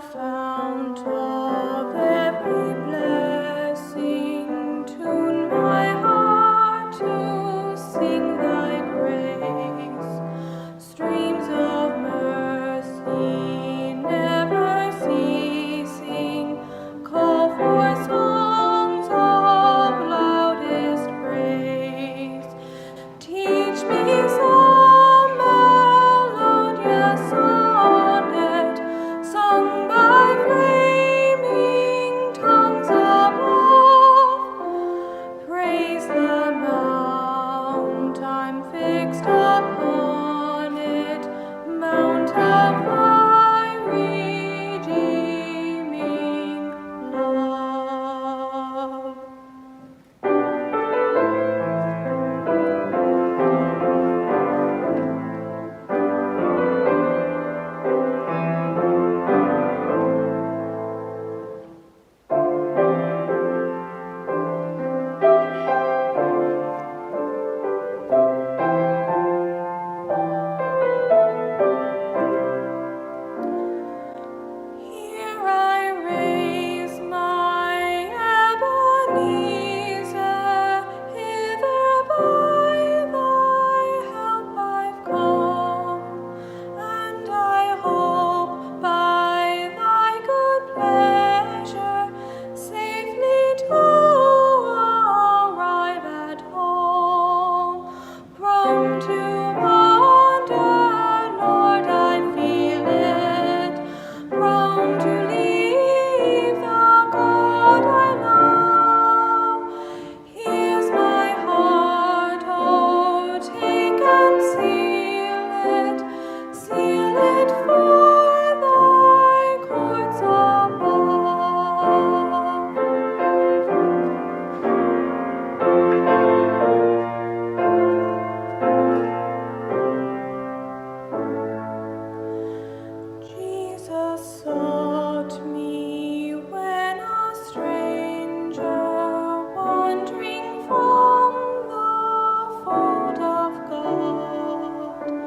fount of every blessing, tune my heart to sing thy grace. Streams of mercy never ceasing, call for songs of loudest praise. Teach me some melodious sonnet, sung by flaming tongues above. Praise the mount I'm fixed upon it, mount of thy redeeming love. Here I raise my Ebenezer, hither by thy help I've come, and I hope by thy good pleasure safely to arrive at home. Prone to wander, Lord, I feel it, prone to leave the God I love. Here's my heart, oh, take and seal it for thy courts above. Jesus sought me when a stranger, wandering from the fold of God.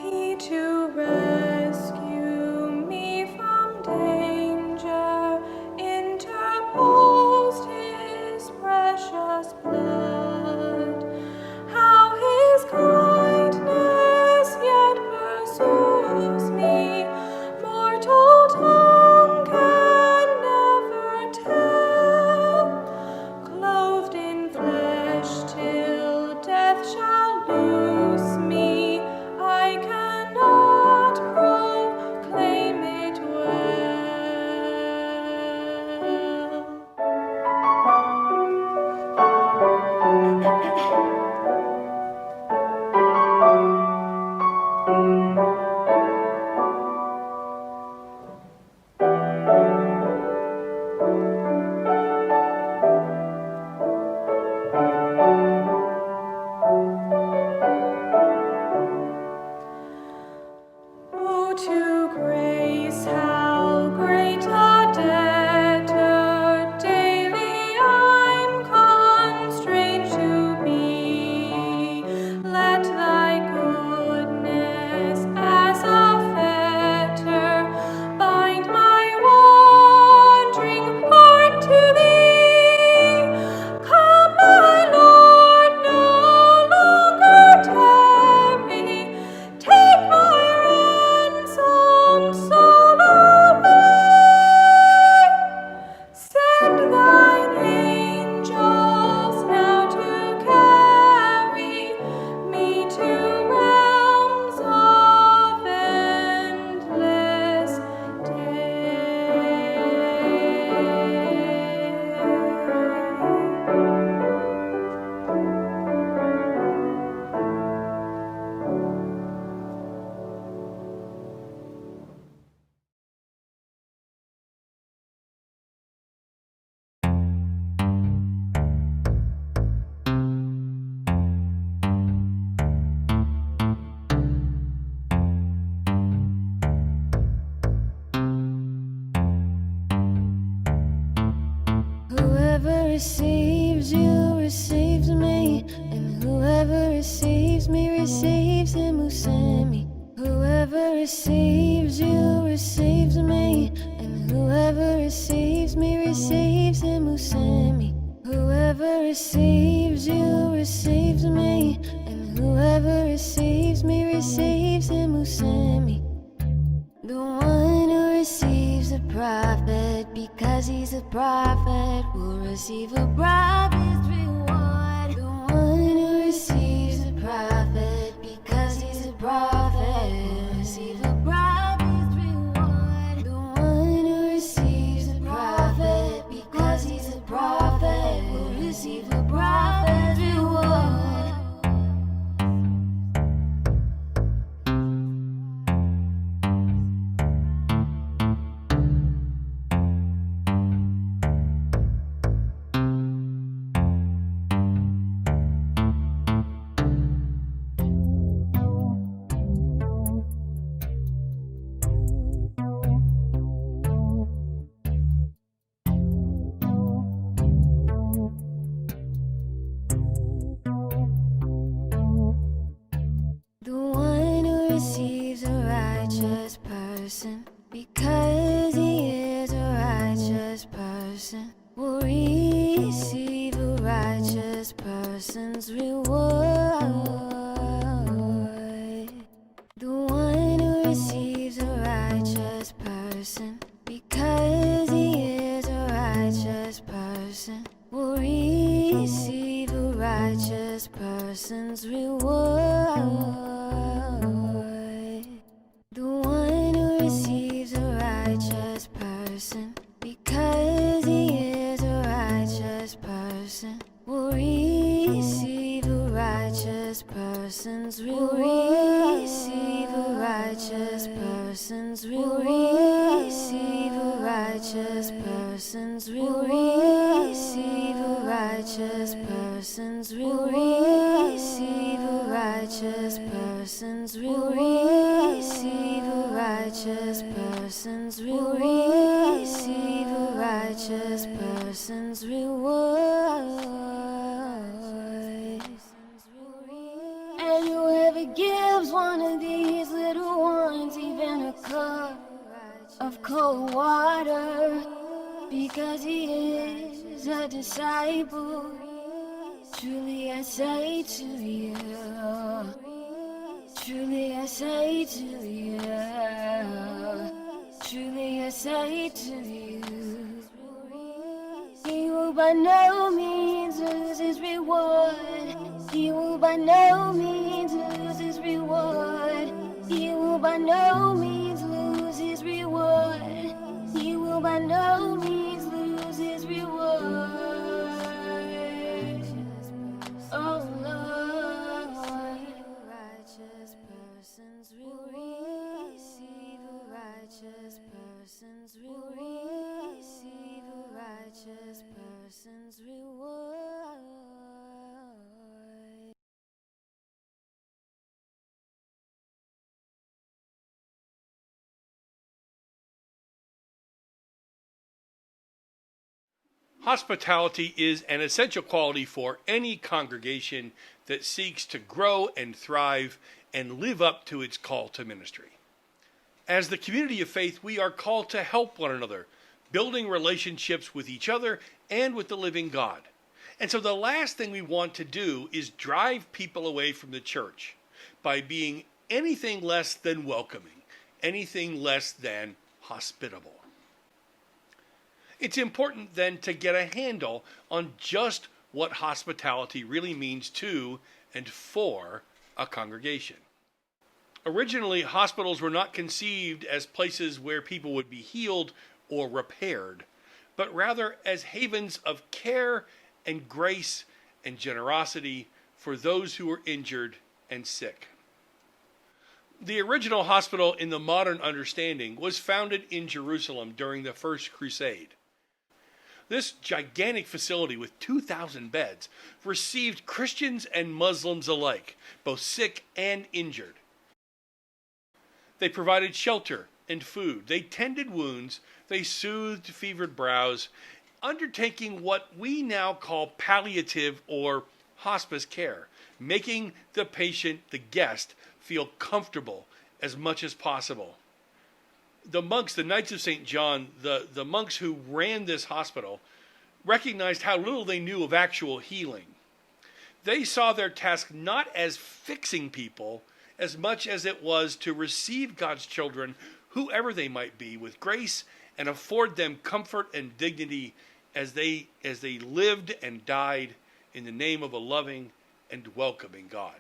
He to rescue me from danger interposed his precious blood. How his kindness yet pursues me, mortal tongue can never tell. Clothed in flesh till death shall loose me, I cannot proclaim it well. Oh, to grace, how great a debtor daily I'm constrained to be. Let thy goodness as a fetter bind my wandering heart to thee. Come, my Lord, no longer tarry. Take my ransomed soul away. Send thine angels now to carry me to realms of endless Whoever receives you receives me, and whoever receives me receives him who sent me. Whoever receives you receives me, receives you receives me, and whoever receives me receives him who sent me. The one who receives a prophet because he's a prophet will receive a prophet's reward. The one who receives a prophet because he's a prophet will receive a prophet's reward. The one who receives a prophet because he's a prophet will receive a prophet's reward. The one who receives a righteous person because he is a righteous person will receive a righteous person's reward. The one who receives a righteous person because he is a righteous person will receive a righteous person's reward. The one who receives a righteous person because he is a righteous person will receive a righteous person's reward. Receive a righteous person's reward. Receive a righteous person's reward. Receive a righteous person's reward. Receive a righteous person's reward. Receive a righteous person's reward. Receive a righteous person's reward. And whoever gives one of these little ones even a cup of cold water because he is a disciple, truly I say to you, truly I say to you, truly I say to you, he will by no means lose his reward. He will by no means lose his reward. He will by no means lose his reward. He will by no means lose his reward. Oh Lord, righteous persons will receive a righteous person's reward. Receive a righteous person's reward. Hospitality is an essential quality for any congregation that seeks to grow and thrive and live up to its call to ministry. As the community of faith, we are called to help one another, building relationships with each other and with the living God. And so the last thing we want to do is drive people away from the church by being anything less than welcoming, anything less than hospitable. It's important then to get a handle on just what hospitality really means to and for a congregation. Originally, hospitals were not conceived as places where people would be healed or repaired, but rather as havens of care and grace and generosity for those who were injured and sick. The original hospital in the modern understanding was founded in Jerusalem during the First Crusade. This gigantic facility with 2,000 beds received Christians and Muslims alike, both sick and injured. They provided shelter and food. They tended wounds. They soothed fevered brows, undertaking what we now call palliative or hospice care, making the patient, the guest, feel comfortable as much as possible. The monks, the Knights of St. John, the monks who ran this hospital, recognized how little they knew of actual healing. They saw their task not as fixing people as much as it was to receive God's children, whoever they might be, with grace and afford them comfort and dignity as they lived and died in the name of a loving and welcoming God.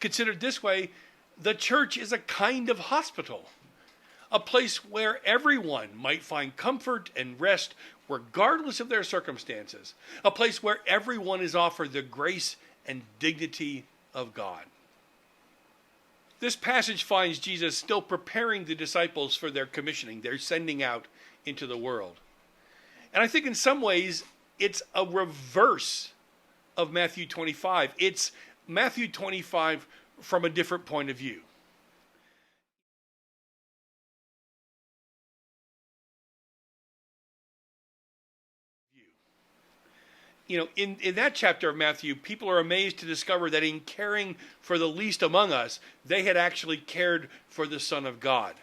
Considered this way, the church is a kind of hospital, a place where everyone might find comfort and rest regardless of their circumstances, a place where everyone is offered the grace and dignity of God. This passage finds Jesus still preparing the disciples for their commissioning, their sending out into the world. And I think in some ways it's a reverse of Matthew 25. It's Matthew 25 from a different point of view. In that chapter of Matthew, people are amazed to discover that in caring for the least among us, they had actually cared for the Son of God.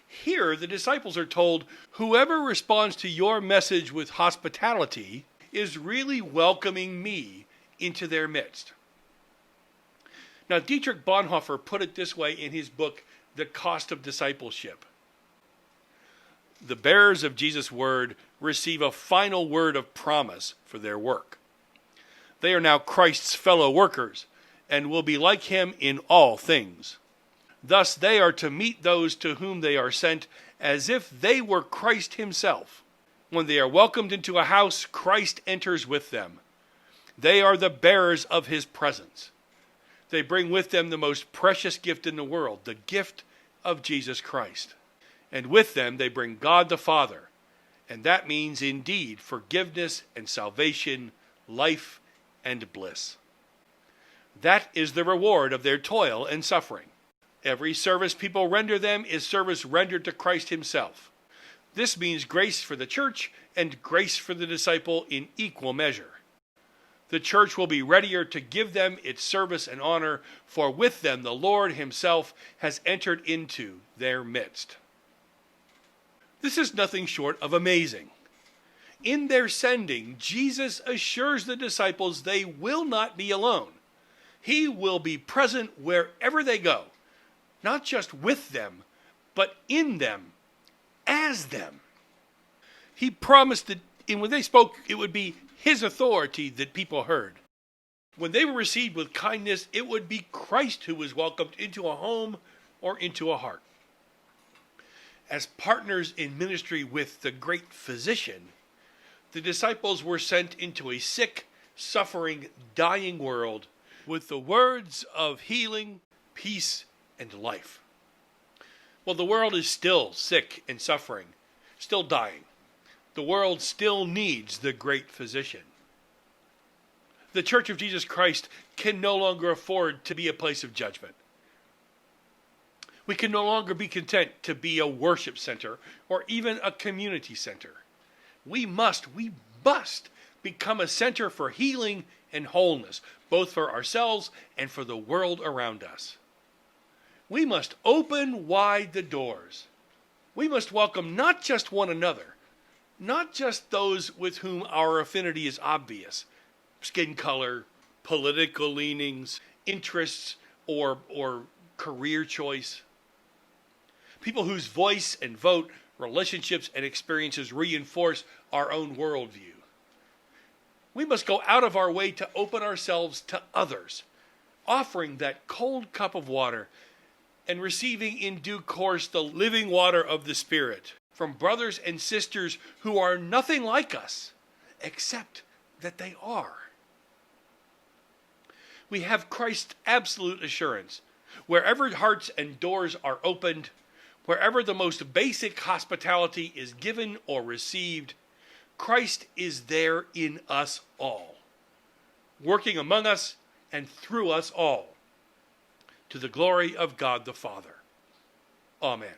Here, the disciples are told, whoever responds to your message with hospitality is really welcoming me into their midst. Now, Dietrich Bonhoeffer put it this way in his book, The Cost of Discipleship. The bearers of Jesus' word receive a final word of promise for their work. They are now Christ's fellow workers and will be like him in all things. Thus they are to meet those to whom they are sent as if they were Christ himself. When they are welcomed into a house, Christ enters with them. They are the bearers of his presence. They bring with them the most precious gift in the world, the gift of Jesus Christ. And with them they bring God the Father, and that means indeed forgiveness and salvation, life and bliss. That is the reward of their toil and suffering. Every service people render them is service rendered to Christ himself. This means grace for the church and grace for the disciple in equal measure. The church will be readier to give them its service and honor, for with them the Lord himself has entered into their midst. This is nothing short of amazing. In their sending, Jesus assures the disciples they will not be alone. He will be present wherever they go, not just with them, but in them, as them. He promised that when they spoke, it would be his authority that people heard. When they were received with kindness, it would be Christ who was welcomed into a home or into a heart. As partners in ministry with the great physician, the disciples were sent into a sick, suffering, dying world with the words of healing, peace, and life. Well, the world is still sick and suffering, still dying. The world still needs the great physician. The Church of Jesus Christ can no longer afford to be a place of judgment. We can no longer be content to be a worship center or even a community center. We must become a center for healing and wholeness, both for ourselves and for the world around us. We must open wide the doors. We must welcome not just one another, not just those with whom our affinity is obvious, skin color, political leanings, interests, or career choice. People whose voice and vote, relationships and experiences reinforce our own worldview. We must go out of our way to open ourselves to others, offering that cold cup of water and receiving in due course the living water of the Spirit from brothers and sisters who are nothing like us, except that they are. We have Christ's absolute assurance. Wherever hearts and doors are opened, wherever the most basic hospitality is given or received, Christ is there in us all, working among us and through us all, to the glory of God the Father. Amen.